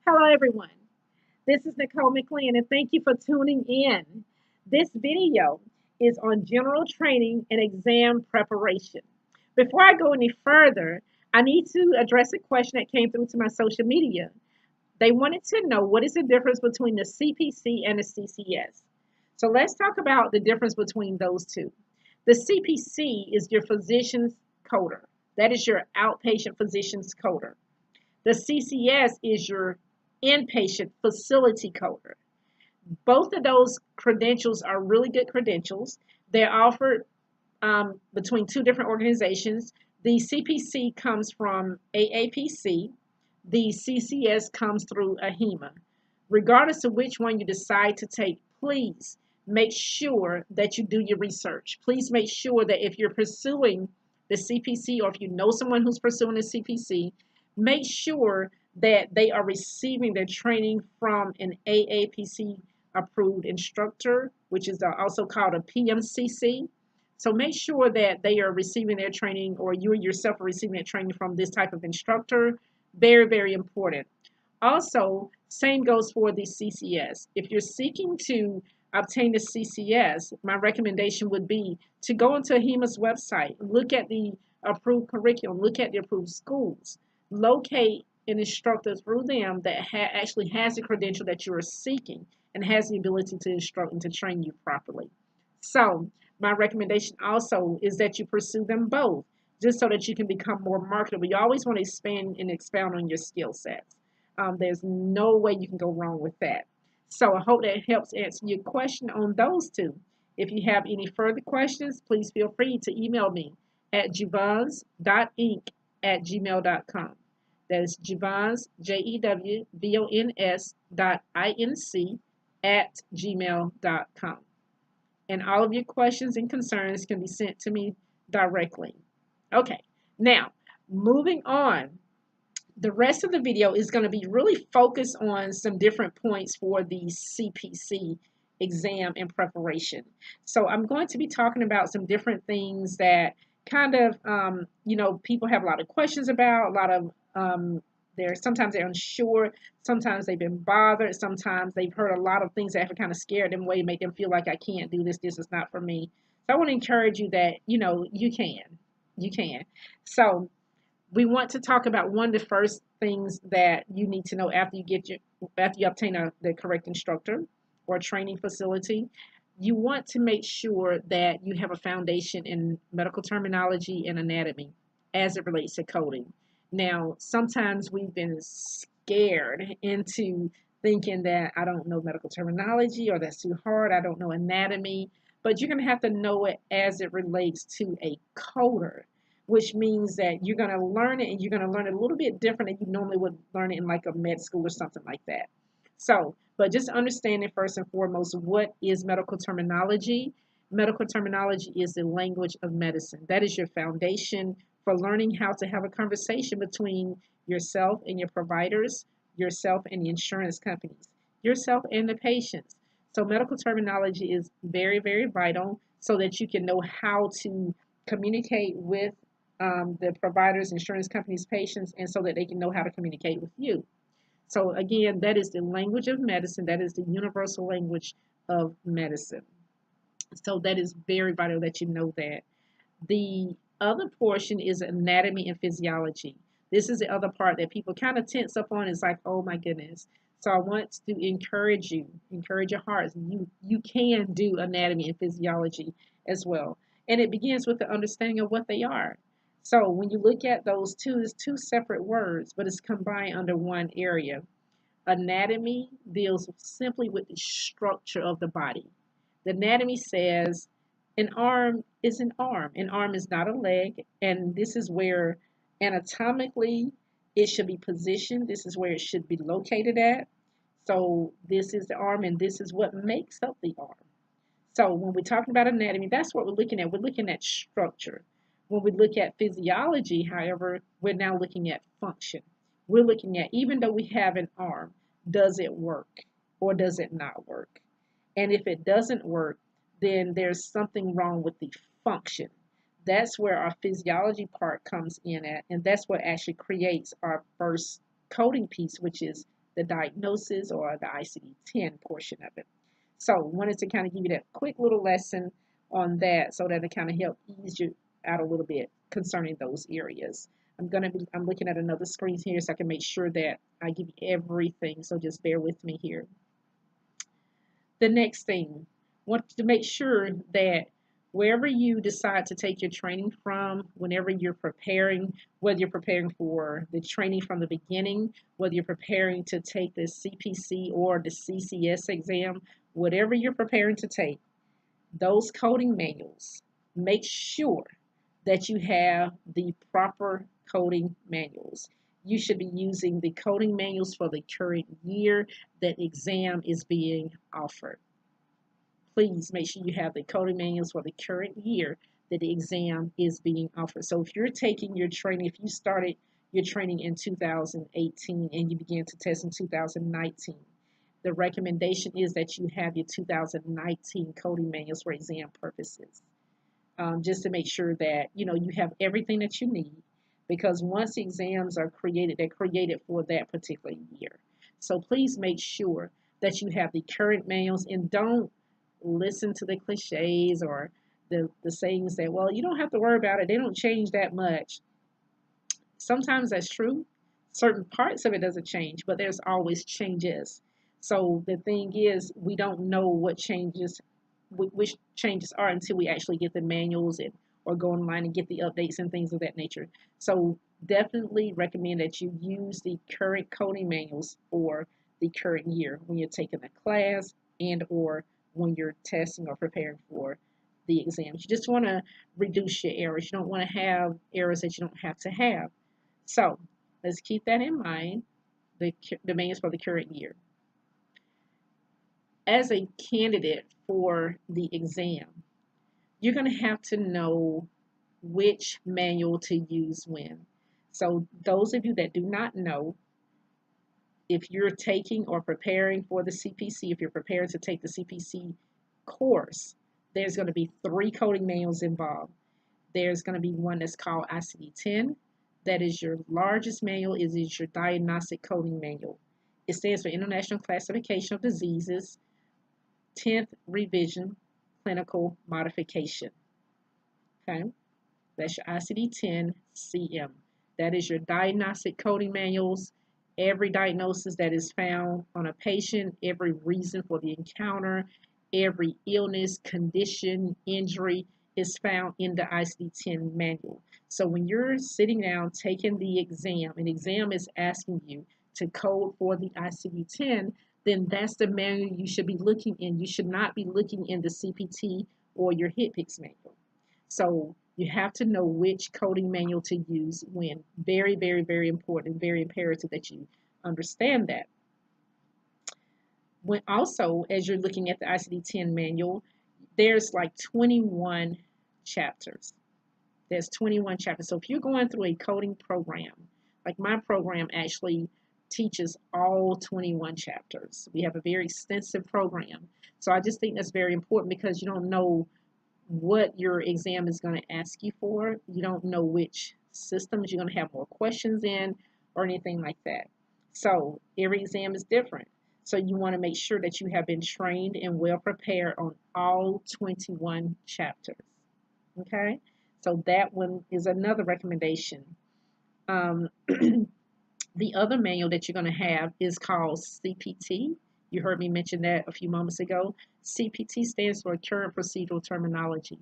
Hello, everyone. This is Nicole McLean, and thank you for tuning in. This video is on general training and exam preparation. Before I go any further, I need to address a question that came through to my social media. They wanted to know what is the difference between the CPC and the CCS. So let's talk about the difference between those two. The CPC is your physician's coder. That is your outpatient physician's coder. The CCS is your inpatient facility coder. Both of those credentials are really good credentials. They're offered between two different organizations. The CPC comes from AAPC. The CCS comes through AHEMA. Regardless of which one you decide to take, please make sure that you do your research. Please make sure that if you're pursuing the CPC or if you know someone who's pursuing the CPC, make sure that they are receiving their training from an AAPC approved instructor, which is also called a PMCC. So make sure that they are receiving their training, or you yourself are receiving that training from this type of instructor. Very, very important. Also, same goes for the CCS. If you're seeking to obtain the CCS, my recommendation would be to go onto AHEMA's website, look at the approved curriculum, look at the approved schools, locate an instructor through them that actually has the credential that you are seeking and has the ability to instruct and to train you properly. So my recommendation also is that you pursue them both, just so that you can become more marketable. You always want to expand and expound on your skill sets. There's no way you can go wrong with that. So I hope that helps answer your question on those two. If you have any further questions, please feel free to email me at jevons.inc@gmail.com. That is Jevons, JEVONS.INC@gmail.com. And all of your questions and concerns can be sent to me directly. Okay, now moving on. The rest of the video is going to be really focused on some different points for the CPC exam and preparation. So I'm going to be talking about some different things that kind of, people have a lot of questions about, a lot of, sometimes they're unsure, sometimes they've been bothered, sometimes they've heard a lot of things that have kind of scared them away, make them feel like I can't do this, this is not for me. So I want to encourage you that, you can. So we want to talk about one of the first things that you need to know after you obtain the correct instructor or training facility. You want to make sure that you have a foundation in medical terminology and anatomy as it relates to coding. Now, sometimes we've been scared into thinking that I don't know medical terminology, or that's too hard, I don't know anatomy, but you're going to have to know it as it relates to a coder, which means that you're going to learn it, and you're going to learn it a little bit different than you normally would learn it in like a med school or something like that. So, but just understanding first and foremost, what is medical terminology? Medical terminology is the language of medicine. That is your foundation for learning how to have a conversation between yourself and your providers, yourself and the insurance companies, yourself and the patients. So medical terminology is very, very vital so that you can know how to communicate with the providers, insurance companies, patients, and so that they can know how to communicate with you. So again, that is the language of medicine. That is the universal language of medicine. So that is very vital that you know that. The other portion is anatomy and physiology. This is the other part that people kind of tense up on. It's like, oh my goodness. So I want to encourage your hearts. You can do anatomy and physiology as well. And it begins with the understanding of what they are. So when you look at those two, it's two separate words, but it's combined under one area. Anatomy deals simply with the structure of the body. The anatomy says an arm is an arm. An arm is not a leg, and this is where anatomically it should be positioned. This is where it should be located at. So this is the arm, and this is what makes up the arm. So when we're talking about anatomy, that's what we're looking at. We're looking at structure. When we look at physiology, however, we're now looking at function. We're looking at, even though we have an arm, does it work or does it not work? And if it doesn't work, then there's something wrong with the function. That's where our physiology part comes in at, and that's what actually creates our first coding piece, which is the diagnosis or the ICD-10 portion of it. So wanted to kind of give you that quick little lesson on that so that it kind of help ease you out a little bit concerning those areas. I'm looking at another screen here so I can make sure that I give you everything. So just bear with me here. The next thing, want to make sure that wherever you decide to take your training from, whenever you're preparing, whether you're preparing for the training from the beginning, whether you're preparing to take the CPC or the CCS exam, whatever you're preparing to take, those coding manuals, make sure that you have the proper coding manuals. You should be using the coding manuals for the current year that exam is being offered. Please make sure you have the coding manuals for the current year that the exam is being offered. So if you're taking your training, if you started your training in 2018 and you began to test in 2019, the recommendation is that you have your 2019 coding manuals for exam purposes. Just to make sure that you have everything that you need, because once the exams are created, they're created for that particular year. So please make sure that you have the current manuals, and don't listen to the cliches or the sayings that, well, you don't have to worry about it, they don't change that much. Sometimes that's true. Certain parts of it doesn't change, but there's always changes. So the thing is, we don't know what changes, which changes are, until we actually get the manuals or go online and get the updates and things of that nature. So definitely recommend that you use the current coding manuals for the current year when you're taking a class and or when you're testing or preparing for the exams. You just want to reduce your errors. You don't want to have errors that you don't have to have. So let's keep that in mind, the manuals for the current year. As a candidate for the exam, you're going to have to know which manual to use when. So those of you that do not know, if you're taking or preparing for the CPC, if you're preparing to take the CPC course, there's going to be 3 coding manuals involved. There's going to be one that's called ICD-10. That is your largest manual. It is your diagnostic coding manual. It stands for International Classification of Diseases, 10th Revision, Clinical Modification. Okay, that's your ICD-10 CM. That is your diagnostic coding manuals. Every diagnosis that is found on a patient, every reason for the encounter, every illness, condition, injury is found in the ICD-10 manual. So when you're sitting down taking the exam, an exam is asking you to code for the ICD-10, then that's the manual you should be looking in. You should not be looking in the CPT or your HitPix manual. So you have to know which coding manual to use when. Very, very, very important, very imperative that you understand that. When also, as you're looking at the ICD-10 manual, there's like 21 chapters. There's 21 chapters. So if you're going through a coding program, like my program actually teaches all 21 chapters. We have a very extensive program. So I just think that's very important, because you don't know what your exam is going to ask you for. You don't know which systems you're going to have more questions in or anything like that. So every exam is different. So you want to make sure that you have been trained and well prepared on all 21 chapters. Okay, so that one is another recommendation. The other manual that you're going to have is called CPT. You heard me mention that a few moments ago. CPT stands for Current Procedural Terminology.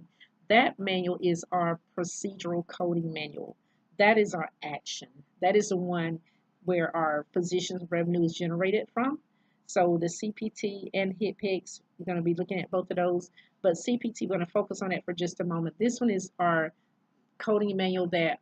That manual is our procedural coding manual. That is our action. That is the one where our physician's revenue is generated from. So the CPT and HitPix, we're going to be looking at both of those. But CPT, we're going to focus on that for just a moment. This one is our coding manual that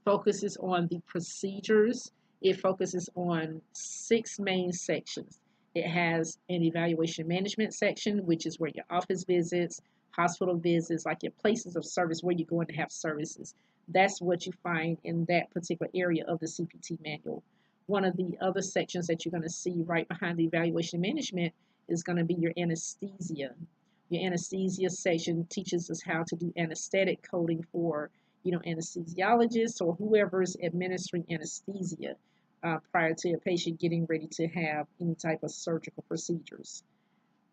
focuses on the procedures. It focuses on 6 main sections. It has an evaluation management section, which is where your office visits, hospital visits, like your places of service, where you're going to have services. That's what you find in that particular area of the CPT manual. One of the other sections that you're going to see right behind the evaluation management is going to be your anesthesia. Your anesthesia section teaches us how to do anesthetic coding for anesthesiologists or whoever's administering anesthesia. prior to a patient getting ready to have any type of surgical procedures.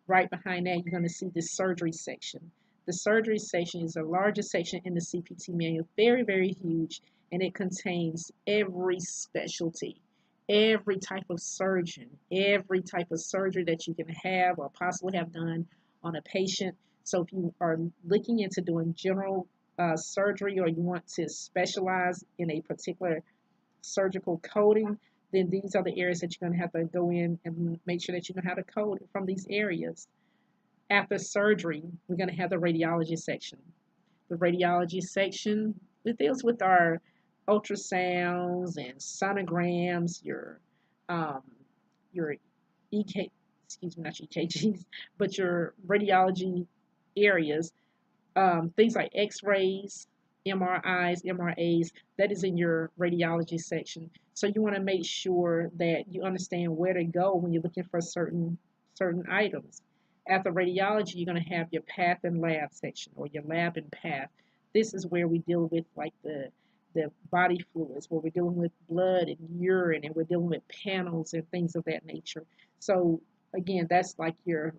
Right behind that, you're going to see the surgery section. The surgery section is the largest section in the CPT manual, very, very huge, and it contains every specialty, every type of surgeon, every type of surgery that you can have or possibly have done on a patient. So if you are looking into doing general surgery, or you want to specialize in a particular surgical coding, then these are the areas that you're going to have to go in and make sure that you know how to code from these areas. After surgery, we're going to have the radiology section. The radiology section, it deals with our ultrasounds and sonograms, um, your EK, excuse me, not EKGs, but your radiology areas, things like X-rays, MRIs, MRAs, that is in your radiology section. So you want to make sure that you understand where to go when you're looking for certain items. After radiology, you're going to have your path and lab section, or your lab and path. This is where we deal with like the body fluids, where we're dealing with blood and urine, and we're dealing with panels and things of that nature. So again, that's like your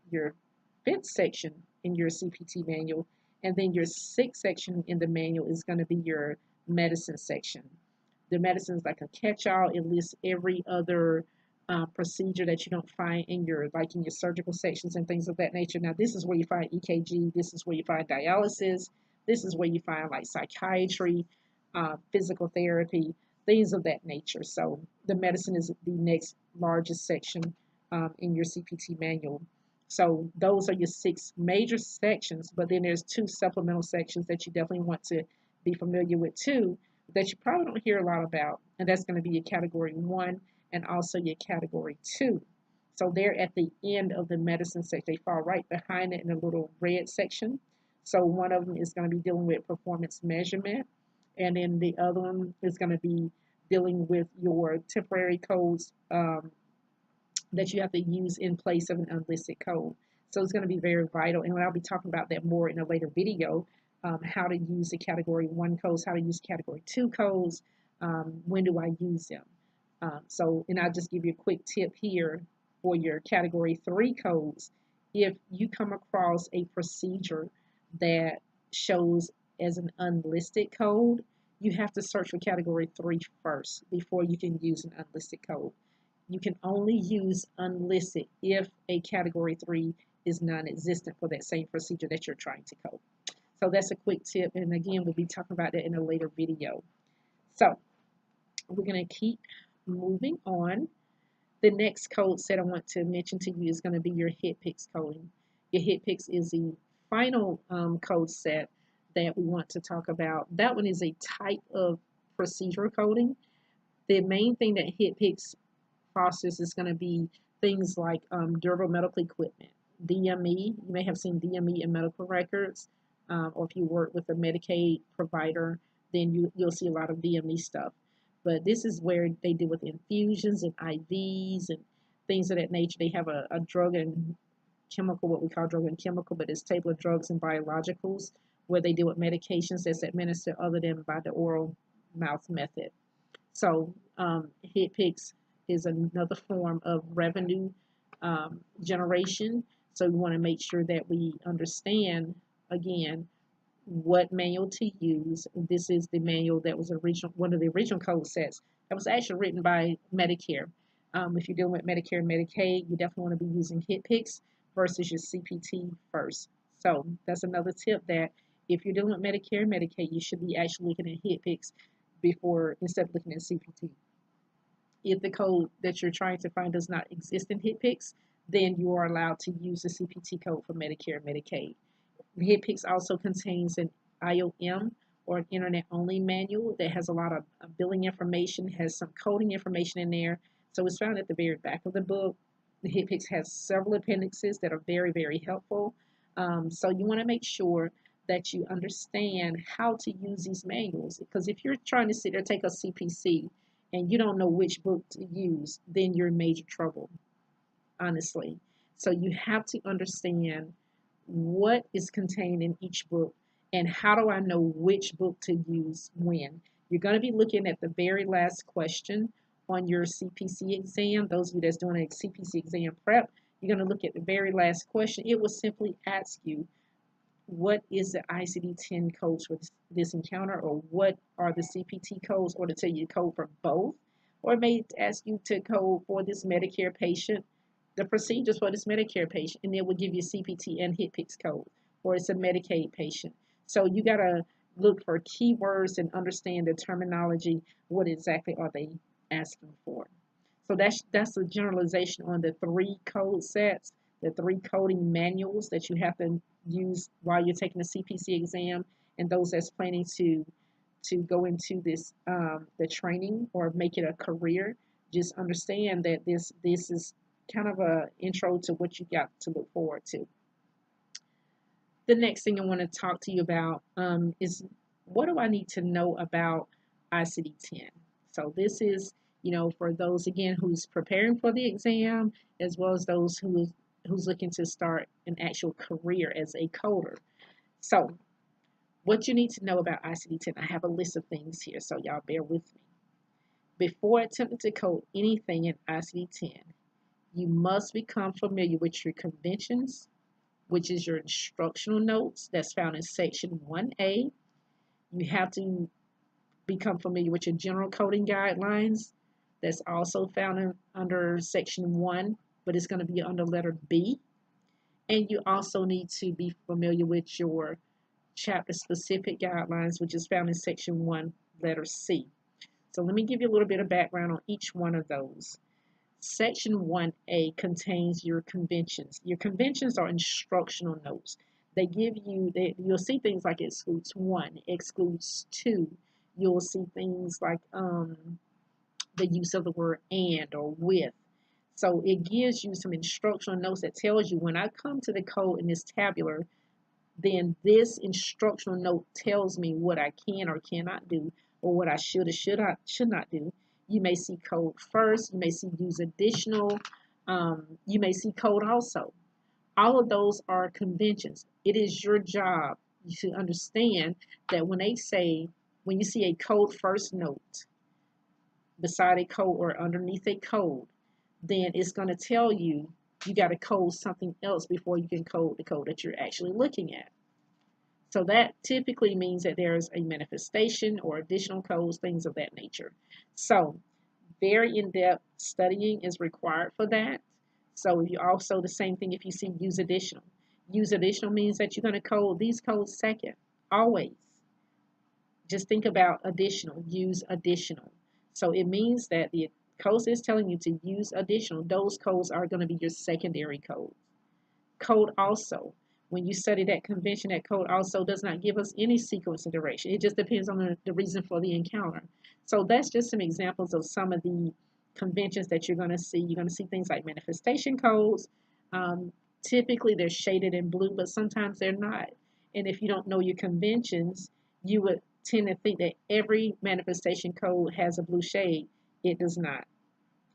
fifth section in your CPT manual. And then your sixth section in the manual is going to be your medicine section. The medicine is like a catch-all. It lists every other procedure that you don't find in your surgical sections and things of that nature. Now, this is where you find EKG. This is where you find dialysis. This is where you find like psychiatry, physical therapy, things of that nature. So the medicine is the next largest section in your CPT manual. So those are your six major sections, but then there's two supplemental sections that you definitely want to be familiar with too, that you probably don't hear a lot about, and that's going to be your category 1 and also your category 2. So they're at the end of the medicine section. They fall right behind it in a little red section. So one of them is going to be dealing with performance measurement, and then the other one is going to be dealing with your temporary codes that you have to use in place of an unlisted code. So it's going to be very vital. And I'll be talking about that more in a later video, how to use the category 1 codes, how to use category 2 codes, when do I use them. And I'll just give you a quick tip here for your category 3 codes. If you come across a procedure that shows as an unlisted code, you have to search for category 3 first before you can use an unlisted code. You can only use unlisted if a category 3 is non-existent for that same procedure that you're trying to code. So that's a quick tip, and again, we'll be talking about that in a later video. So we're going to keep moving on. The next code set I want to mention to you is going to be your HitPix coding. Your HitPix is the final code set that we want to talk about. That one is a type of procedural coding. The main thing that HitPix process is going to be things like durable medical equipment, DME. You may have seen DME in medical records, or if you work with a Medicaid provider, then you'll see a lot of DME stuff. But this is where they deal with infusions and IVs and things of that nature. They have a drug and chemical, what we call drug and chemical, but it's table of drugs and biologicals, where they deal with medications that's administered other than by the oral mouth method. So HitPix is another form of revenue generation. So we want to make sure that we understand, again, what manual to use. This is the manual that was one of the original code sets that was actually written by Medicare. If you're dealing with Medicare and Medicaid, you definitely want to be using HitPix versus your CPT first. So that's another tip, that if you're dealing with Medicare and Medicaid, you should be actually looking at HitPix instead of looking at CPT. If the code that you're trying to find does not exist in HitPix, then you are allowed to use the CPT code for Medicare and Medicaid. HitPix also contains an IOM, or an internet-only manual, that has a lot of billing information, has some coding information in there. So it's found at the very back of the book. The HitPix has several appendixes that are very, very helpful. So you want to make sure that you understand how to use these manuals, because if you're trying to sit there take a CPC and you don't know which book to use, then you're in major trouble, honestly. So you have to understand what is contained in each book, and how do I know which book to use when. You're going to be looking at the very last question on your CPC exam, those of you that's doing a CPC exam prep, you're going to look at the very last question. It will simply ask you, what is the ICD-10 codes for this encounter, or what are the CPT codes, or to tell you the code for both, or it may ask you to code for this Medicare patient, the procedures for this Medicare patient, and it will give you CPT and HCPCS code, or it's a Medicaid patient. So you got to look for keywords and understand the terminology. What exactly are they asking for? So that's a generalization on the 3 code sets, the 3 coding manuals that you have to use while you're taking the CPC exam, and those that's planning to go into this the training or make it a career. Just understand that this is kind of a intro to what you got to look forward to. The next thing I want to talk to you about is, what do I need to know about ICD-10? So this is, for those again who's preparing for the exam, as well as those who's looking to start an actual career as a coder. So what you need to know about ICD-10, I have a list of things here, so y'all bear with me. Before attempting to code anything in ICD-10, you must become familiar with your conventions, which is your instructional notes that's found in section 1A. You have to become familiar with your general coding guidelines. That's also found under section 1, but it's going to be under letter B. And you also need to be familiar with your chapter-specific guidelines, which is found in section 1, letter C. So let me give you a little bit of background on each one of those. Section 1A contains your conventions. Your conventions are instructional notes. They give you, you'll see things like excludes 1, excludes 2. You'll see things like the use of the word and or with. So it gives you some instructional notes that tells you, when I come to the code in this tabular, then this instructional note tells me what I can or cannot do, or what I should or should not do. You may see code first, you may see use additional, you may see code also. All of those are conventions. It is your job to understand that when you see a code first note beside a code or underneath a code, then it's going to tell you you got to code something else before you can code the code that you're actually looking at. So that typically means that there's a manifestation or additional codes, things of that nature. So very in-depth studying is required for that. So you also, the same thing if you see use additional. Use additional means that you're going to code these codes second, always. Just think about additional, use additional. So it means that the code is telling you to use additional. Those codes are going to be your secondary codes. Code also. When you study that convention, that code also does not give us any sequence of direction. It just depends on the reason for the encounter. So that's just some examples of some of the conventions that you're going to see. You're going to see things like manifestation codes. Typically, they're shaded in blue, but sometimes they're not. And if you don't know your conventions, you would tend to think that every manifestation code has a blue shade. It does not.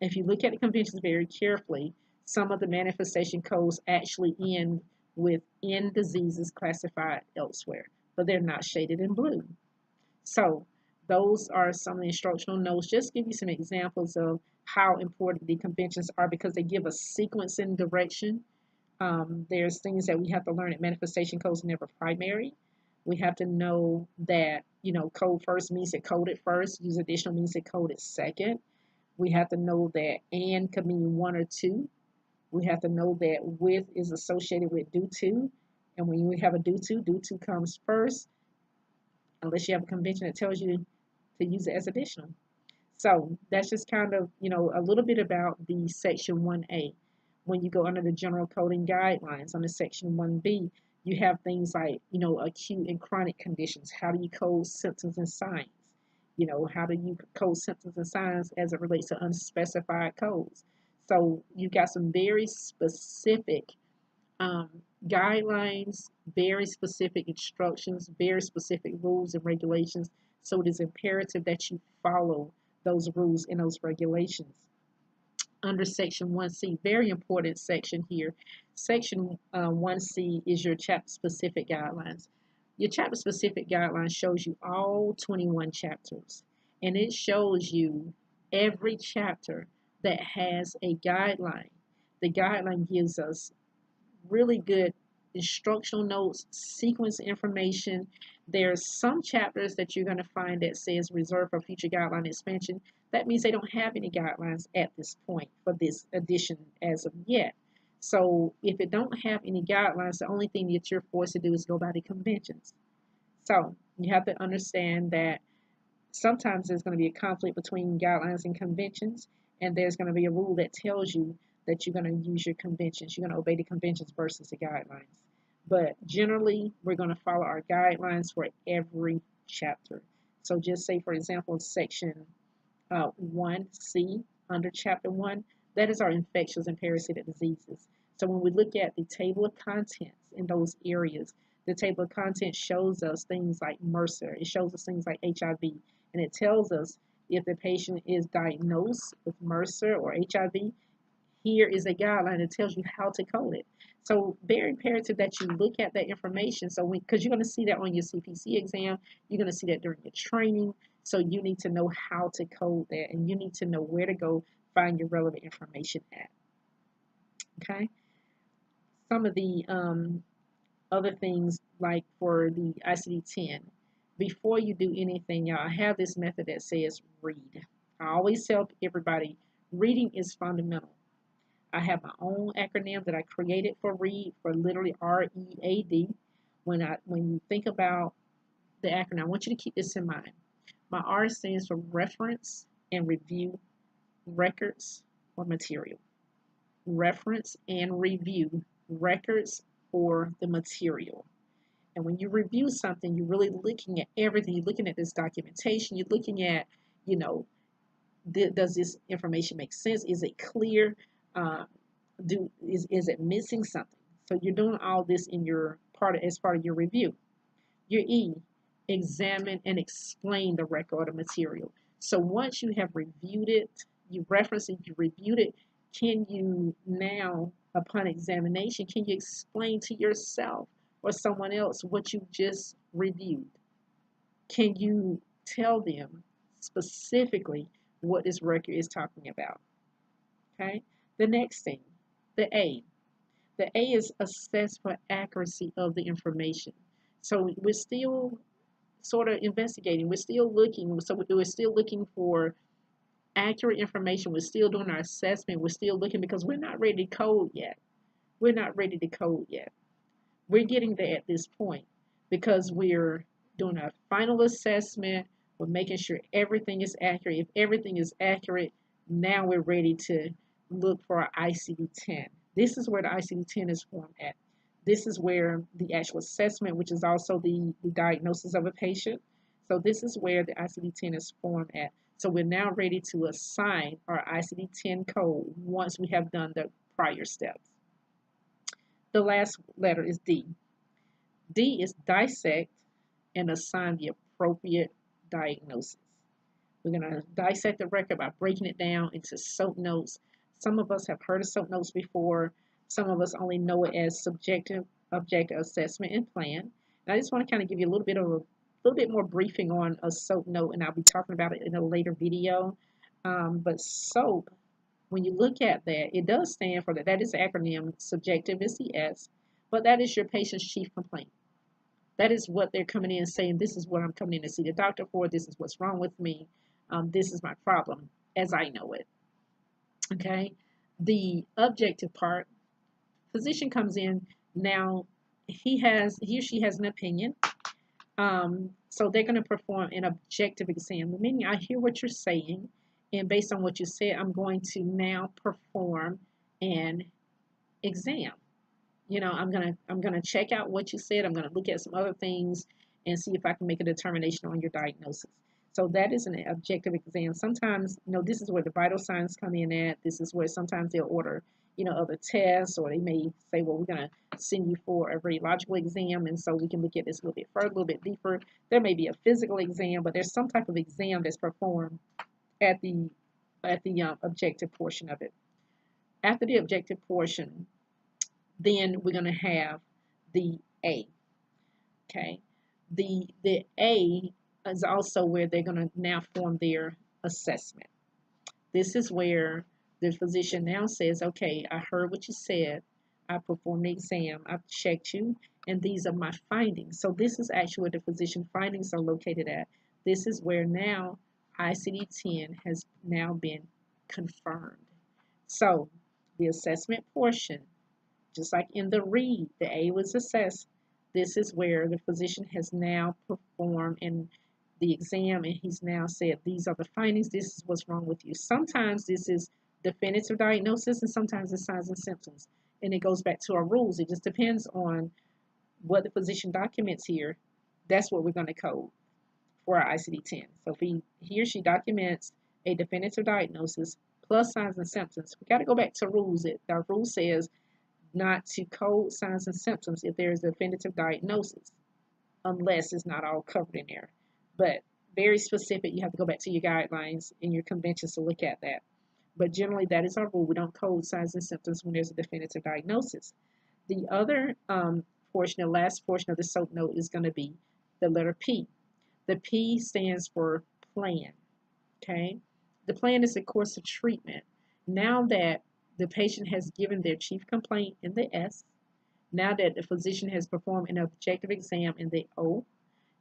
If you look at the conventions very carefully, some of the manifestation codes actually end with "in diseases classified elsewhere," but they're not shaded in blue. So those are some of the instructional notes. Just give you some examples of how important the conventions are, because they give us sequence and direction. There's things that we have to learn at manifestation codes never primary. We have to know that, code first means it coded first. Use additional means it coded second. We have to know that and could mean 1 or 2. We have to know that with is associated with due to. And when you have a due to comes first, unless you have a convention that tells you to use it as additional. So that's just kind of, a little bit about the section 1A. When you go under the general coding guidelines, under section 1B, you have things like, acute and chronic conditions. How do you code symptoms and signs? How do you code symptoms and signs as it relates to unspecified codes? So you've got some very specific guidelines, very specific instructions, very specific rules and regulations. So it is imperative that you follow those rules and those regulations. Under section 1C, very important section here. Section 1C is your chapter-specific guidelines. Your chapter-specific guidelines shows you all 21 chapters, and it shows you every chapter that has a guideline. The guideline gives us really good instructional notes, sequence information. There's some chapters that you're going to find that says reserved for future guideline expansion. That means they don't have any guidelines at this point for this edition as of yet. So if it don't have any guidelines, the only thing that you're forced to do is go by the conventions. So you have to understand that sometimes there's going to be a conflict between guidelines and conventions, and there's going to be a rule that tells you that you're going to use your conventions. You're going to obey the conventions versus the guidelines. But generally, we're going to follow our guidelines for every chapter. So just say, for example, section 1C under chapter 1, that is our infectious and parasitic diseases. So when we look at the table of contents in those areas, the table of contents shows us things like MRSA. It shows us things like HIV. And it tells us if the patient is diagnosed with MRSA or HIV, here is a guideline that tells you how to code it. So very imperative that you look at that information. So because you're going to see that on your CPC exam, you're going to see that during your training. So you need to know how to code that, and you need to know where to go find your relevant information at. Okay. Some of the other things, like for the ICD-10, before you do anything, y'all, I have this method that says read. I always tell everybody reading is fundamental. I have my own acronym that I created for READ, for literally READ. When you think about the acronym, I want you to keep this in mind. My R stands for reference and review records or material. Reference and review records or the material. And when you review something, you're really looking at everything. You're looking at this documentation. You're looking at, does this information make sense? Is it clear? Is it missing something? So you're doing all this in your as part of your review. Your E, examine and explain the record or the material. So once you have reviewed it, you referenced it, you reviewed it, can you now, upon examination, can you explain to yourself or someone else what you just reviewed? Can you tell them specifically what this record is talking about? Okay. The next thing, the A. The A is assess for accuracy of the information. So we're still sort of investigating. We're still looking. So we're still looking for accurate information. We're still doing our assessment. We're still looking because we're not ready to code yet. We're not ready to code yet. We're getting there at this point because we're doing our final assessment. We're making sure everything is accurate. If everything is accurate, now we're ready to look for our ICD-10. This is where the ICD-10 is formed at. This is where the actual assessment, which is also the diagnosis of a patient. So this is where the ICD-10 is formed at. So we're now ready to assign our ICD-10 code once we have done the prior steps. The last letter is D. D is dissect and assign the appropriate diagnosis. We're going to dissect the record by breaking it down into SOAP notes. Some of us have heard of SOAP notes before. Some of us only know it as subjective, objective assessment and plan. And I just want to kind of give you a little bit more briefing on a SOAP note, and I'll be talking about it in a later video. But SOAP, when you look at that, it does stand for that is the acronym. Subjective is the S, but that is your patient's chief complaint. That is what they're coming in saying, this is what I'm coming in to see the doctor for, this is what's wrong with me, this is my problem as I know it. Okay, the objective part, physician comes in, now he or she has an opinion, so they're going to perform an objective exam, meaning I hear what you're saying, and based on what you said, I'm going to now perform an exam. I'm gonna check out what you said. I'm gonna look at some other things and see if I can make a determination on your diagnosis. So that is an objective exam. Sometimes, this is where the vital signs come in at. This is where sometimes they'll order, other tests, or they may say, well, we're gonna send you for a radiological exam, and so we can look at this a little bit further, a little bit deeper. There may be a physical exam, but there's some type of exam that's performed at the objective portion of it. After the objective portion, then we're going to have the A. Okay, the A is also where they're going to now form their assessment. This is where the physician now says, okay, I heard what you said. I performed the exam. I've checked you, and these are my findings. So this is actually where the physician findings are located at. This is where now ICD-10 has now been confirmed. So the assessment portion, just like in the read, the A was assessed. This is where the physician has now performed in the exam, and he's now said, these are the findings, this is what's wrong with you. Sometimes this is definitive diagnosis, and sometimes it's signs and symptoms. And it goes back to our rules. It just depends on what the physician documents here. That's what we're going to code for our ICD-10. So if he or she documents a definitive diagnosis plus signs and symptoms, we got to go back to rules. Our rule says not to code signs and symptoms if there is a definitive diagnosis, unless it's not all covered in there. But very specific, you have to go back to your guidelines and your conventions to look at that. But generally, that is our rule. We don't code signs and symptoms when there's a definitive diagnosis. The other portion, the last portion of the SOAP note is going to be the letter P. The P stands for plan, okay? The plan is a course of treatment. Now that the patient has given their chief complaint in the S, now that the physician has performed an objective exam in the O,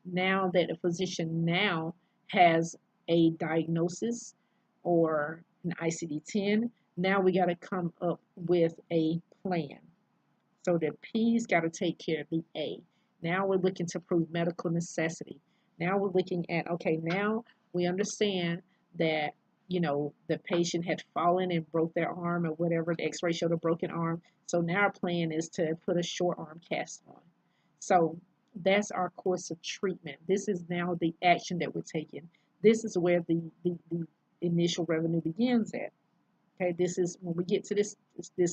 now that the physician now has a diagnosis or an ICD-10, now we got to come up with a plan. So the P's got to take care of the A. Now we're looking to prove medical necessity. Now we're looking at, okay, now we understand that, you know, the patient had fallen and broke their arm or whatever, the x-ray showed a broken arm. So now our plan is to put a short arm cast on. So that's our course of treatment. This is now the action that we're taking. This is where the initial revenue begins at. Okay, this is when we get to this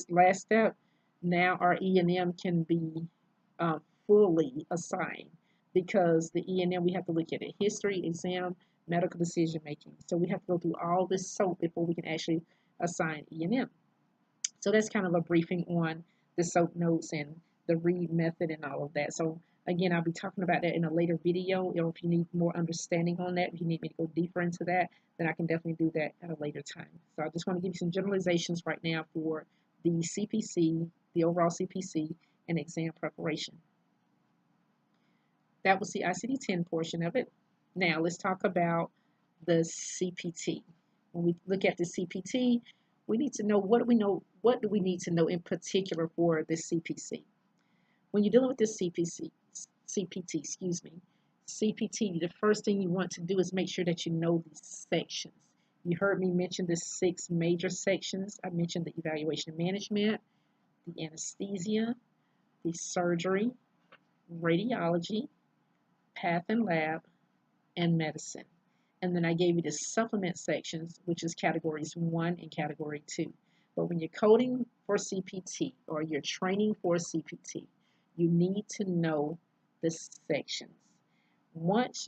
last step. Now our E&M can be fully assigned, because the E&M, we have to look at it: history, exam, medical decision making. So we have to go through all this SOAP before we can actually assign E&M. So that's kind of a briefing on the SOAP notes and the read method and all of that. So again, I'll be talking about that in a later video. You know, if you need more understanding on that, if you need me to go deeper into that, then I can definitely do that at a later time. So I just want to give you some generalizations right now for the CPC, the overall CPC, and exam preparation. That was the ICD-10 portion of it. Now let's talk about the CPT. When we look at the CPT, we need to know what do we need to know in particular for the CPC. When you're dealing with the CPT, excuse me, CPT, the first thing you want to do is make sure that you know these sections. You heard me mention the 6 major sections. I mentioned the evaluation and management, the anesthesia, the surgery, radiology, path and lab, and medicine. And then I gave you the supplement sections, which is categories 1 and category 2. But when you're coding for CPT or you're training for CPT, you need to know the sections. Once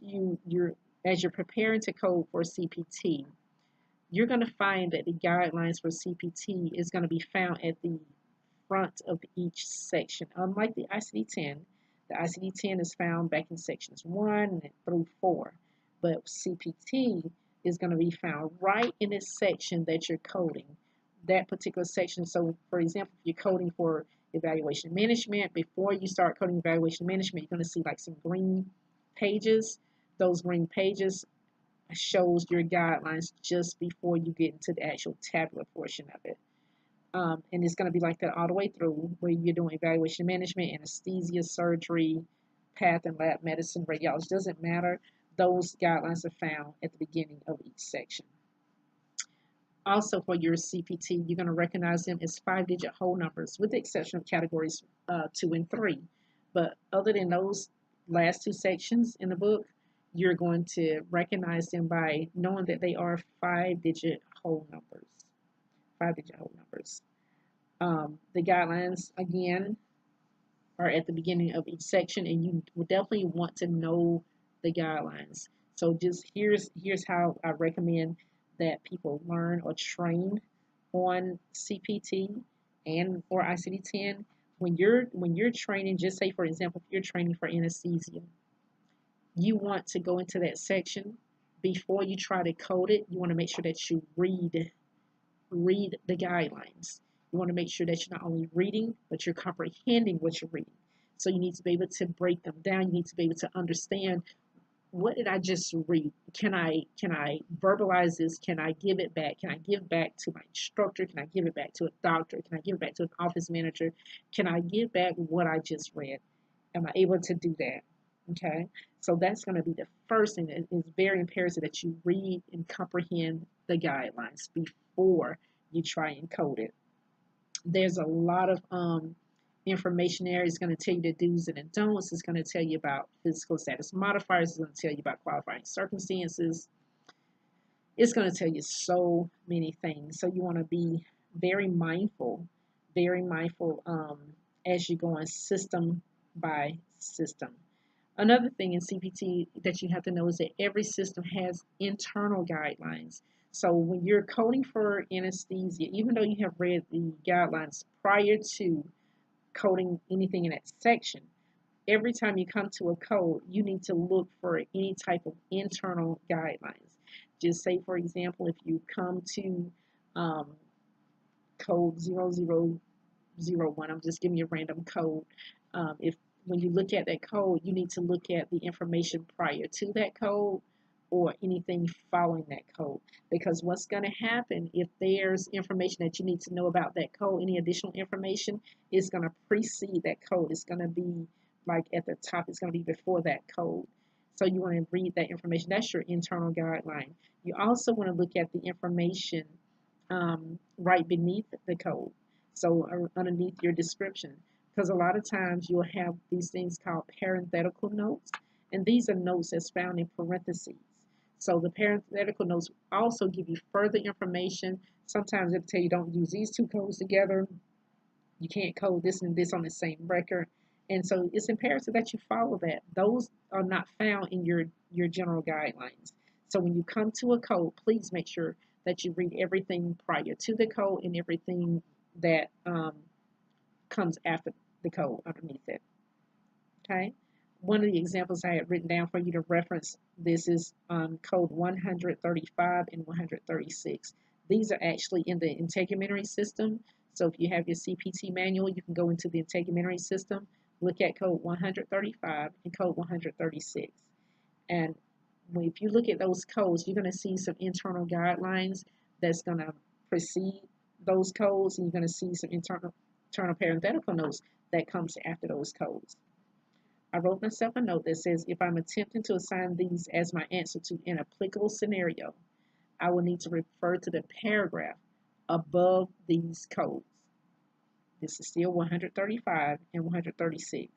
as you're preparing to code for CPT, you're going to find that the guidelines for CPT is going to be found at the front of each section. Unlike the ICD-10 is found back in sections 1 through 4. But CPT is going to be found right in this section that you're coding, that particular section. So, for example, if you're coding for evaluation management, before you start coding evaluation management, you're going to see like some green pages. Those green pages shows your guidelines just before you get into the actual tabular portion of it. And it's going to be like that all the way through, where you're doing evaluation management, anesthesia, surgery, path and lab, medicine, radiology. Doesn't matter. Those guidelines are found at the beginning of each section. Also, for your CPT, you're going to recognize them as 5-digit whole numbers, with the exception of categories 2 and 3. But other than those last 2 sections in the book, you're going to recognize them by knowing that they are 5-digit whole numbers. 5-digit whole numbers. The guidelines, again, are at the beginning of each section, and you will definitely want to know the guidelines. So just here's how I recommend that people learn or train on CPT and or ICD-10. When you're training, just say for example, if you're training for anesthesia, you want to go into that section before you try to code it. You want to make sure that you read read the guidelines. You want to make sure that you're not only reading, but you're comprehending what you're reading. So you need to be able to break them down. You need to be able to understand, what did I just read? Can I verbalize this? Can I give it back? Can I give back to my instructor? Can I give it back to a doctor? Can I give it back to an office manager? Can I give back what I just read? Am I able to do that? Okay, so that's going to be the first thing. It is very imperative that you read and comprehend the guidelines before you try and code it. There's a lot of information there. It's going to tell you the do's and the don'ts. It's going to tell you about physical status modifiers. It's going to tell you about qualifying circumstances. It's going to tell you so many things. So you want to be very mindful as you go on system by system. Another thing in CPT that you have to know is that every system has internal guidelines. So when you're coding for anesthesia, even though you have read the guidelines prior to coding anything in that section, every time you come to a code, you need to look for any type of internal guidelines. Just say, for example, if you come to code 0001, I'm just giving you a random code. If when you look at that code, you need to look at the information prior to that code or anything following that code. Because what's going to happen if there's information that you need to know about that code, any additional information is going to precede that code. It's going to be like at the top, it's going to be before that code. So you want to read that information. That's your internal guideline. You also want to look at the information right beneath the code. So underneath your description. Because a lot of times you'll have these things called parenthetical notes. And these are notes that's found in parentheses. So the parenthetical notes also give you further information. Sometimes it'll tell you don't use these two codes together. You can't code this and this on the same record. And so it's imperative that you follow that. Those are not found in your general guidelines. So when you come to a code, please make sure that you read everything prior to the code and everything that comes after the code underneath it. Okay. One of the examples I had written down for you to reference this is code 135 and 136. These are actually in the integumentary system. So if you have your CPT manual, you can go into the integumentary system, look at code 135 and code 136. And if you look at those codes, you're going to see some internal guidelines that's going to precede those codes, and you're going to see some internal parenthetical notes that comes after those codes. I wrote myself a note that says, if I'm attempting to assign these as my answer to an applicable scenario, I will need to refer to the paragraph above these codes. This is still 135 and 136.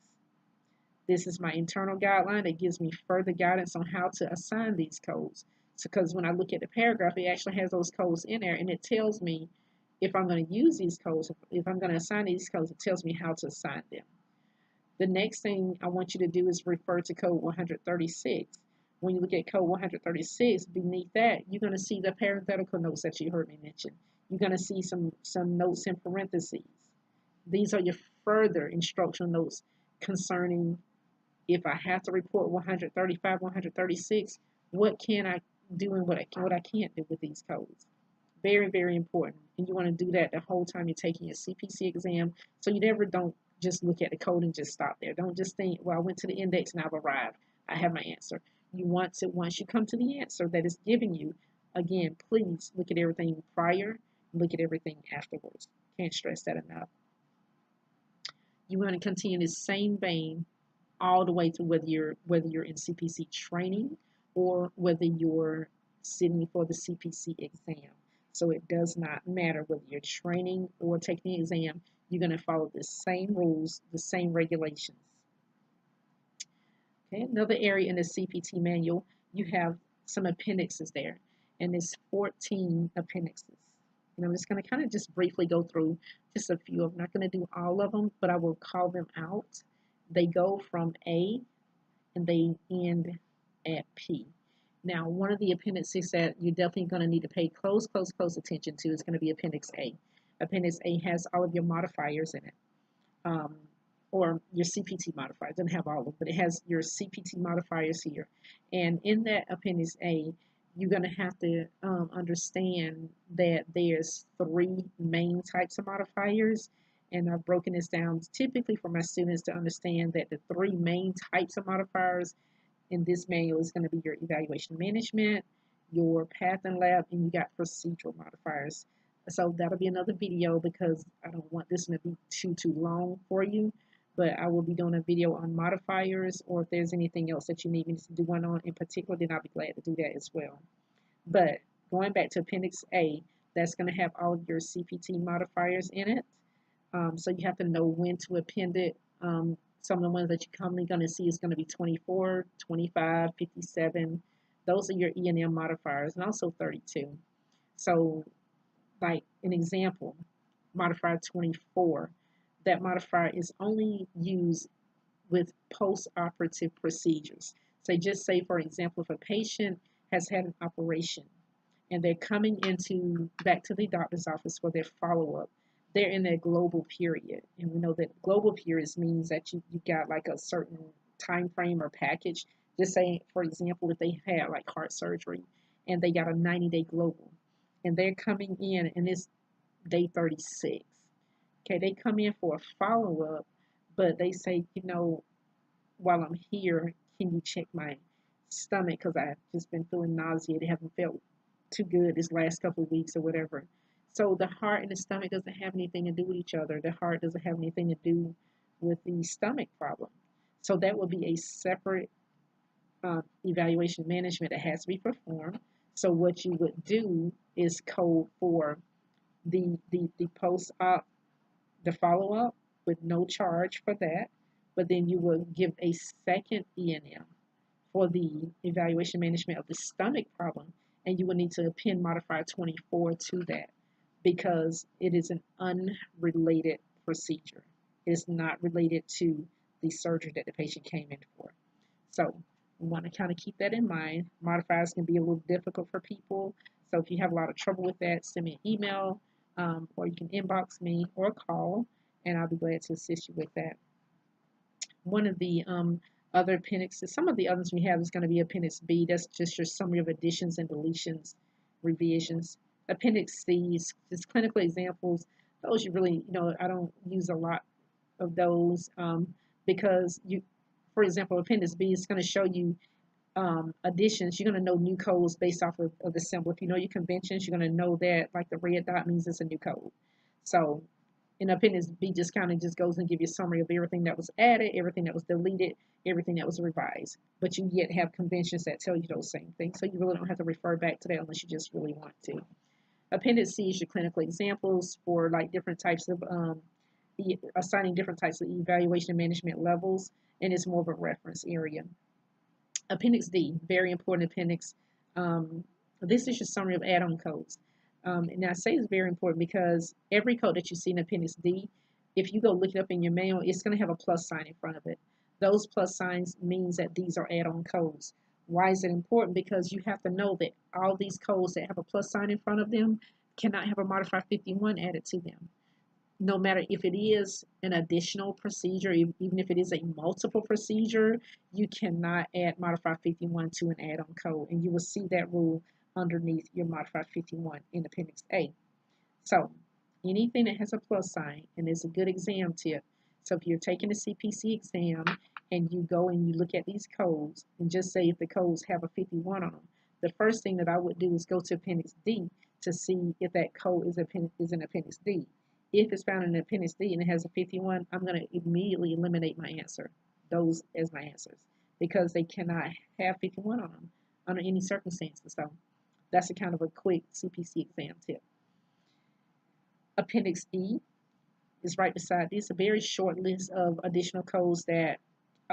This is my internal guideline that gives me further guidance on how to assign these codes. Because when I look at the paragraph, it actually has those codes in there, and it tells me if I'm going to use these codes, if I'm going to assign these codes, it tells me how to assign them. The next thing I want you to do is refer to code 136. When you look at code 136, beneath that, you're going to see the parenthetical notes that you heard me mention. You're going to see some notes in parentheses. These are your further instructional notes concerning if I have to report 135, 136, what can I do and what I can't do with these codes. Very, very important. And you want to do that the whole time you're taking your CPC exam, so you never don't just look at the code and just stop there. Don't just think, well, I went to the index and I've arrived. I have my answer. You want to, once you come to the answer that is giving you, again, please look at everything prior, look at everything afterwards. Can't stress that enough. You want to continue the same vein all the way to whether you're in CPC training or whether you're sitting for the CPC exam. So it does not matter whether you're training or taking the exam, you're going to follow the same rules, the same regulations. Okay, another area in the CPT manual, you have some appendixes there, and there's 14 appendixes. And I'm just going to kind of just briefly go through just a few. I'm not going to do all of them, but I will call them out. They go from A and they end at P. Now, one of the appendices that you're definitely going to need to pay close attention to is going to be Appendix A. Appendix A has all of your modifiers in it, or your CPT modifiers. It doesn't have all of them, but it has your CPT modifiers here. And in that Appendix A, you're going to have to understand that there's three main types of modifiers. And I've broken this down typically for my students to understand that the three main types of modifiers in this manual is going to be your evaluation management, your path and lab, and you got procedural modifiers. So that'll be another video because I don't want this one to be too long for you. But I will be doing a video on modifiers, or if there's anything else that you need me to do one on in particular, then I'll be glad to do that as well. But going back to Appendix A, that's going to have all of your CPT modifiers in it. So you have to know when to append it. Some of the ones that you're commonly going to see is going to be 24, 25, 57. Those are your E&M modifiers, and also 32. So, like an example, modifier 24, that modifier is only used with post-operative procedures. So just say, for example, if a patient has had an operation and they're coming back to the doctor's office for their follow-up, they're in their global period. And we know that global periods means that you got like a certain time frame or package. Just say, for example, if they had like heart surgery and they got a 90-day global and they're coming in and it's day 36. Okay, they come in for a follow-up, but they say, while I'm here, can you check my stomach because I've just been feeling nauseated, haven't felt too good this last couple of weeks or whatever. So the heart and the stomach doesn't have anything to do with each other. The heart doesn't have anything to do with the stomach problem. So that would be a separate evaluation management that has to be performed. So what you would do is code for the post-op, the follow-up with no charge for that, but then you will give a second E&M for the evaluation management of the stomach problem, and you will need to append modifier 24 to that because it is an unrelated procedure. It is not related to the surgery that the patient came in for. So we want to kind of keep that in mind. Modifiers can be a little difficult for people. So if you have a lot of trouble with that, send me an email, or you can inbox me or call, and I'll be glad to assist you with that. One of the other appendixes, some of the others we have is going to be Appendix B. That's just your summary of additions and deletions, revisions. Appendix C is just clinical examples. Those you really, I don't use a lot of those because for example, Appendix B is going to show you additions. You're going to know new codes based off of the symbol. If you know your conventions, you're going to know that like the red dot means it's a new code. So in Appendix B just kind of just goes and give you a summary of everything that was added, everything that was deleted, everything that was revised. But you yet have conventions that tell you those same things. So you really don't have to refer back to that unless you just really want to. Appendix C is your clinical examples for like different types of assigning different types of evaluation management levels, and it's more of a reference area. Appendix D, very important appendix. This is your summary of add-on codes. And I say it's very important because every code that you see in Appendix D, if you go look it up in your manual, it's going to have a plus sign in front of it. Those plus signs means that these are add-on codes. Why is it important? Because you have to know that all these codes that have a plus sign in front of them cannot have a modifier 51 added to them. No matter if it is an additional procedure, even if it is a multiple procedure, you cannot add modifier 51 to an add-on code. And you will see that rule underneath your modifier 51 in Appendix A. So anything that has a plus sign, and it's a good exam tip. So if you're taking a CPC exam and you go and you look at these codes and just say if the codes have a 51 on them, the first thing that I would do is go to Appendix D to see if that code is in Appendix D. If it's found in Appendix D and it has a 51, I'm going to immediately eliminate my answer, those as my answers, because they cannot have 51 on them under any circumstances. So that's a kind of a quick CPC exam tip. Appendix E is right beside this, a very short list of additional codes that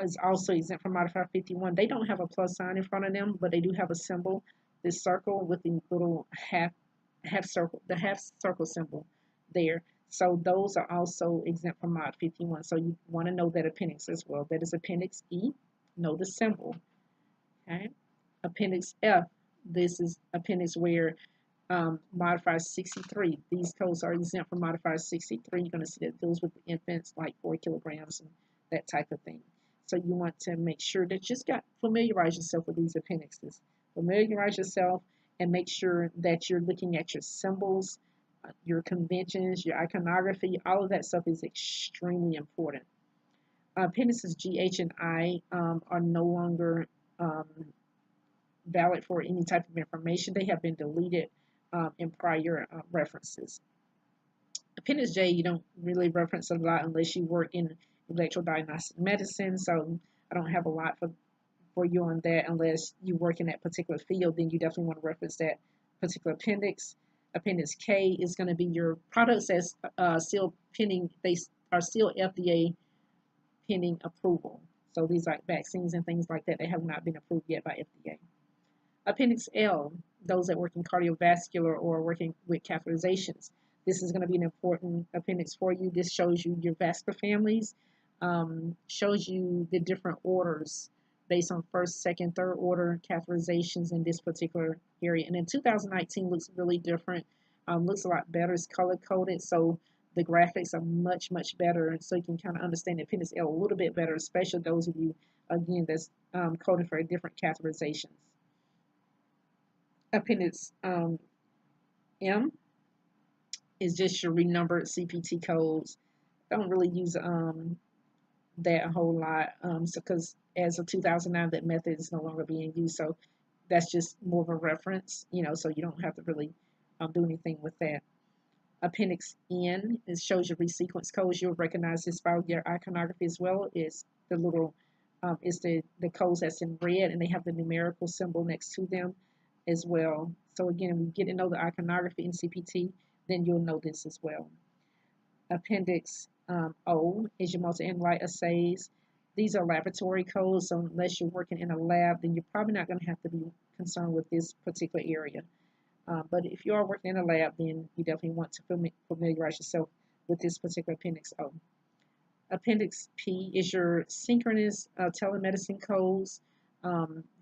is also exempt from modifier 51. They don't have a plus sign in front of them, but they do have a symbol, this circle with the little half circle symbol there. So those are also exempt from mod 51. So you want to know that appendix as well. That is Appendix E. Know the symbol. Okay. Appendix F. This is appendix where modifier 63. These codes are exempt from modifier 63. You're going to see that deals with the infants like 4 kilograms and that type of thing. So you want to make sure that you just familiarize yourself with these appendixes. Familiarize yourself. and make sure that you're looking at your symbols, your conventions, your iconography. All of that stuff is extremely important. Appendices G, H, and I are no longer um, valid for any type of information. They have been deleted in prior references. Appendix J, you don't really reference a lot unless you work in electrodiagnostic medicine. So I don't have a lot for you on that unless you work in that particular field. Then you definitely want to reference that particular appendix. Appendix K is going to be your products that's still pending. They are still FDA pending approval. So these like vaccines and things like that, they have not been approved yet by FDA. Appendix L, those that work in cardiovascular or working with catheterizations. This is going to be an important appendix for you. This shows you your vascular families, shows you the different orders based on first, second, third order catheterizations in this particular area. And in 2019 looks really different, looks a lot better. It's color coded, so the graphics are much, much better. So you can kind of understand the appendix L a little bit better, especially those of you, again, that's coded for different catheterizations. Appendix M is just your renumbered CPT codes. Don't really use that a whole lot because as of 2009, that method is no longer being used. So that's just more of a reference, so you don't have to really do anything with that. Appendix N, it shows your resequence codes. You'll recognize this by your iconography as well. It's the little, it's the codes that's in red, and they have the numerical symbol next to them as well. So again, when you get to know the iconography in CPT, then you'll know this as well. Appendix O is your multi-analyte assays. These are laboratory codes, so unless you're working in a lab, then you're probably not going to have to be concerned with this particular area. But if you are working in a lab, then you definitely want to familiarize yourself with this particular Appendix O. Appendix P is your synchronous telemedicine codes.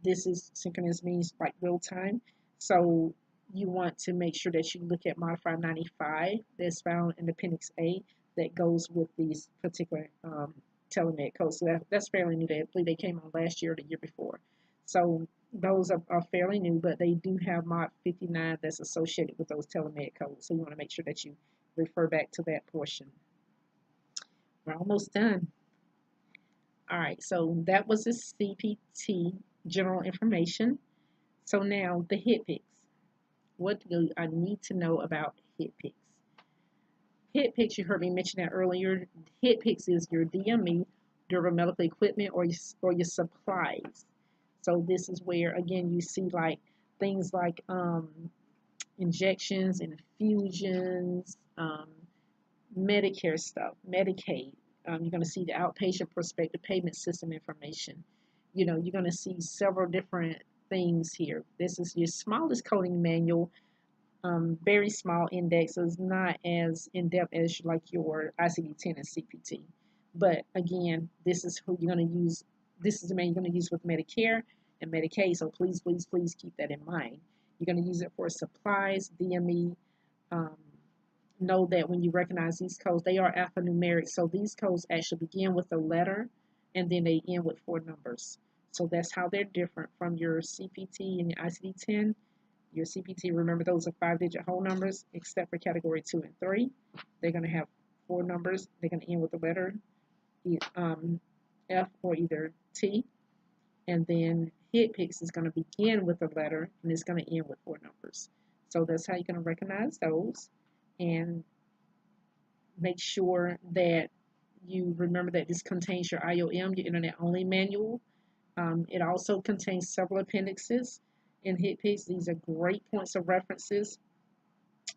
This is synchronous means like real time. So you want to make sure that you look at modifier 95 that's found in Appendix A that goes with these particular telemed codes. So that's fairly new. I believe they came on last year or the year before. So those are fairly new, but they do have mod 59 that's associated with those telemed codes. So you want to make sure that you refer back to that portion. We're almost done. All right, so that was the CPT general information. So now the HitPix. What do I need to know about HitPix? HitPix, you heard me mention that earlier. HitPix is your DME, durable medical equipment, or your supplies. So this is where, again, you see like things like injections, infusions, Medicare stuff, Medicaid. You're going to see the outpatient prospective payment system information. You're going to see several different things here. This is your smallest coding manual, very small indexes, not as in-depth as like your ICD-10 and CPT. But again, this is who you're going to use. This is the manual you're going to use with Medicare and Medicaid. So please, please, please keep that in mind. You're going to use it for supplies, DME. Know that when you recognize these codes, they are alphanumeric. So these codes actually begin with a letter and then they end with 4 numbers. So that's how they're different from your CPT and your ICD-10. Your CPT, remember, those are 5-digit whole numbers, except for category 2 and 3. They're going to have 4 numbers. They're going to end with the letter F or either T. And then HitPix is going to begin with a letter and it's going to end with 4 numbers. So that's how you're going to recognize those. And make sure that you remember that this contains your IOM, your Internet Only Manual. It also contains several appendixes in HitPix. These are great points of references.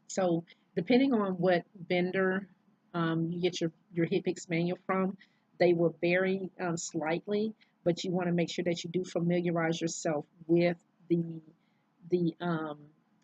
So depending on what vendor you get your HitPix manual from, they will vary slightly, but you want to make sure that you do familiarize yourself with the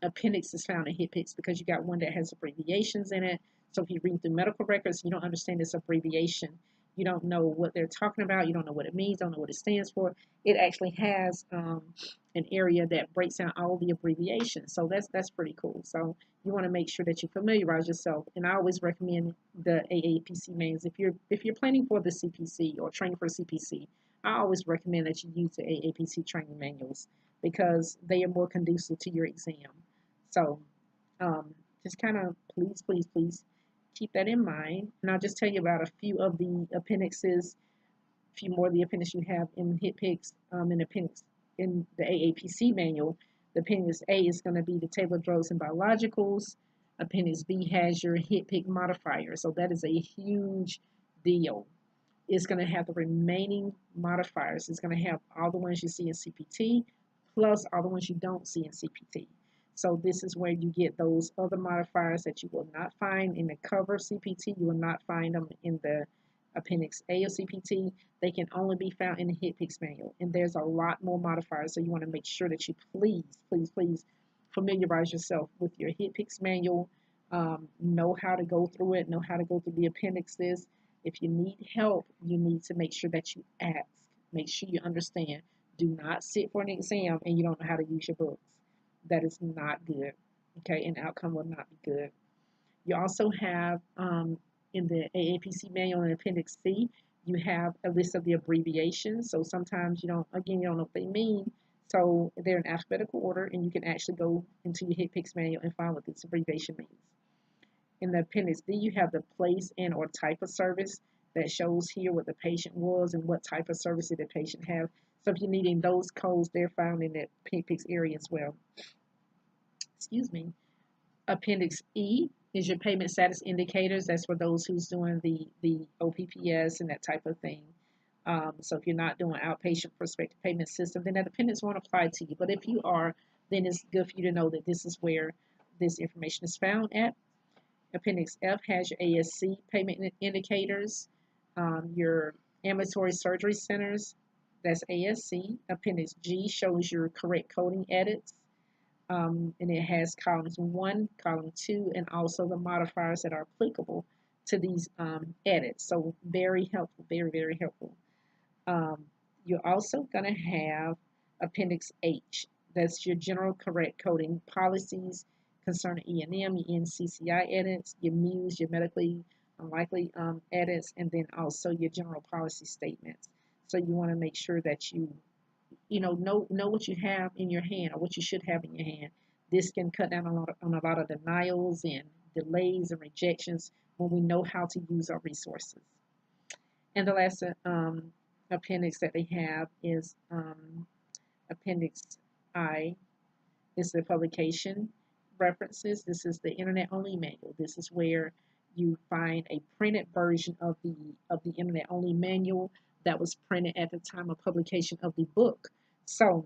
appendixes found in HitPix, because you got one that has abbreviations in it. So if you read through medical records, you don't understand this abbreviation, you don't know what they're talking about, you don't know what it means, don't know what it stands for. It actually has an area that breaks down all the abbreviations. So that's pretty cool. So you want to make sure that you familiarize yourself. And I always recommend the AAPC manuals. If you're planning for the CPC or training for CPC, I always recommend that you use the AAPC training manuals. because they are more conducive to your exam. So just kind of please keep that in mind. And I'll just tell you about a few of the appendixes, a few more of the appendix you have in HitPix, in appendix in the AAPC manual. The appendix A is going to be the table of drugs and biologicals. Appendix B has your HitPick modifier. So that is a huge deal. It's going to have the remaining modifiers. It's going to have all the ones you see in CPT, plus all the ones you don't see in CPT. So this is where you get those other modifiers that you will not find in the cover CPT. You will not find them in the Appendix A of CPT. They can only be found in the HitPix manual. And there's a lot more modifiers, so you want to make sure that you please familiarize yourself with your HitPix manual. Know how to go through it, know how to go through the appendixes. If you need help, you need to make sure that you ask. Make sure you understand. Do not sit for an exam and you don't know how to use your books. That is not good. Okay, an outcome will not be good. You also have in the AAPC manual in Appendix C, you have a list of the abbreviations. So sometimes you don't know what they mean. So they're in alphabetical order, and you can actually go into your HitPix manual and find what this abbreviation means. In the Appendix D, you have the place and or type of service that shows here what the patient was and what type of service did the patient have. So if you're needing those codes, they're found in that HitPix area as well. Excuse me. Appendix E is your payment status indicators. That's for those who's doing the OPPS and that type of thing. So if you're not doing outpatient prospective payment system, then that appendix won't apply to you. But if you are, then it's good for you to know that this is where this information is found at. Appendix F has your ASC payment indicators, your ambulatory surgery centers, that's ASC. Appendix G shows your correct coding edits, and it has columns 1, column 2, and also the modifiers that are applicable to these edits. So very helpful, very helpful. You're also going to have Appendix H. That's your general correct coding policies concerning E&M, your NCCI edits, your MUs, your medically unlikely edits, and then also your general policy statements. So you want to make sure that you know what you have in your hand, or what you should have in your hand. This can cut down on a lot of denials and delays and rejections when we know how to use our resources. And the last appendix that they have is Appendix I. Is the publication references. This is the internet-only manual. This is where you find a printed version of the internet-only manual that was printed at the time of publication of the book. So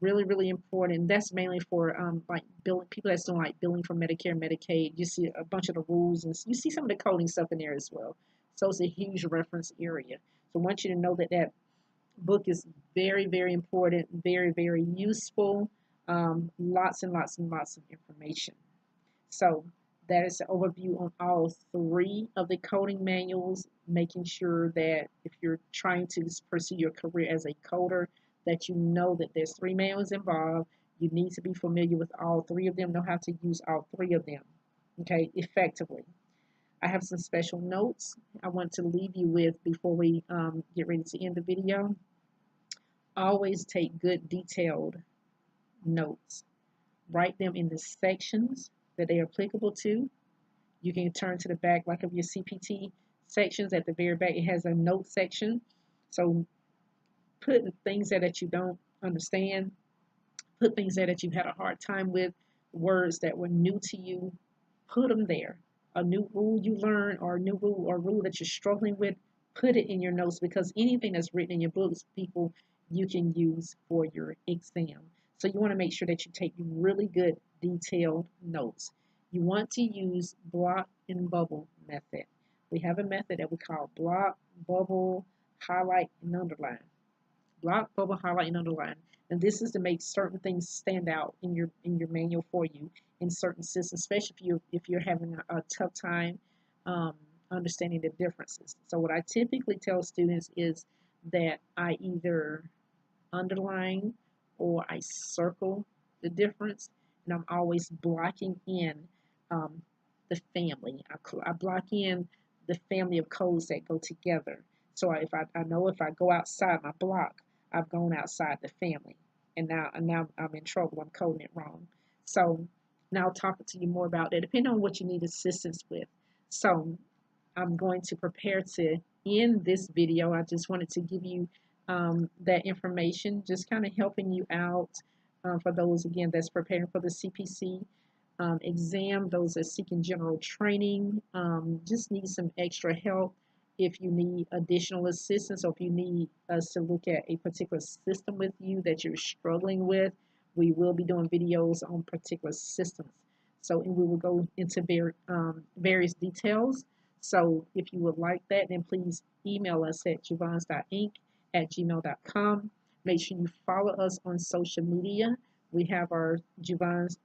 really important. That's mainly for like billing, people that's doing like billing for Medicare and Medicaid. You see a bunch of the rules, and you see some of the coding stuff in there as well. So it's a huge reference area. So I want you to know that that book is very important, very useful. Lots and lots of information. So that is an overview on all 3 of the coding manuals, making sure that if you're trying to pursue your career as a coder, that you know that there's 3 manuals involved. You need to be familiar with all 3 of them, know how to use all 3 of them, okay, effectively. I have some special notes I want to leave you with before we get ready to end the video. Always take good detailed notes. Write them in the sections that they are applicable to. You can turn to the back like of your CPT sections. At the very back, it has a note section. So put things there that you don't understand, put things there that you've had a hard time with, words that were new to you, put them there. A new rule you learn, or a new rule or rule that you're struggling with, put it in your notes, because anything that's written in your books, people, you can use for your exam. So you want to make sure that you take really good detailed notes. You want to use block and bubble method. We have a method that we call block, bubble, highlight, and underline. Block, bubble, highlight, and underline. And this is to make certain things stand out in your manual for you in certain systems, especially if you're having a tough time understanding the differences. So what I typically tell students is that I either underline or I circle the difference, and I'm always blocking in the family. I block in the family of codes that go together. So if I know if I go outside my block, I've gone outside the family. and now I'm in trouble. I'm coding it wrong. So now I'll talk to you more about that, depending on what you need assistance with. So I'm going to prepare to end this video. I just wanted to give you that information, just kind of helping you out for those, again, that's preparing for the CPC exam, those that are seeking general training, just need some extra help. If you need additional assistance, or if you need us to look at a particular system with you that you're struggling with, we will be doing videos on particular systems. So, and we will go into various details. So if you would like that, then please email us at juvons.inc@gmail.com. Make sure you follow us on social media. We have our Juvons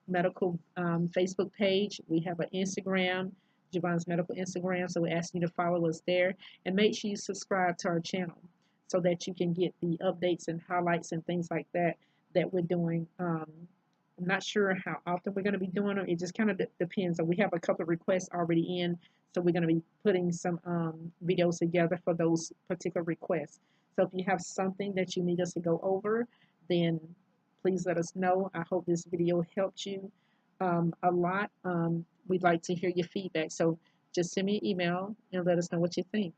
Medical Facebook page. We have an Instagram, Javon's Medical Instagram. So we ask you to follow us there, and make sure you subscribe to our channel so that you can get the updates and highlights and things like that that we're doing. I'm not sure how often we're going to be doing it. It just kind of depends. So we have a couple of requests already in, so we're going to be putting some videos together for those particular requests. So if you have something that you need us to go over, then please let us know. I hope this video helped you a lot. We'd like to hear your feedback. So just send me an email and let us know what you think.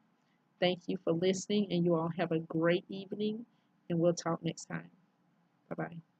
Thank you for listening, and you all have a great evening, and we'll talk next time. Bye-bye.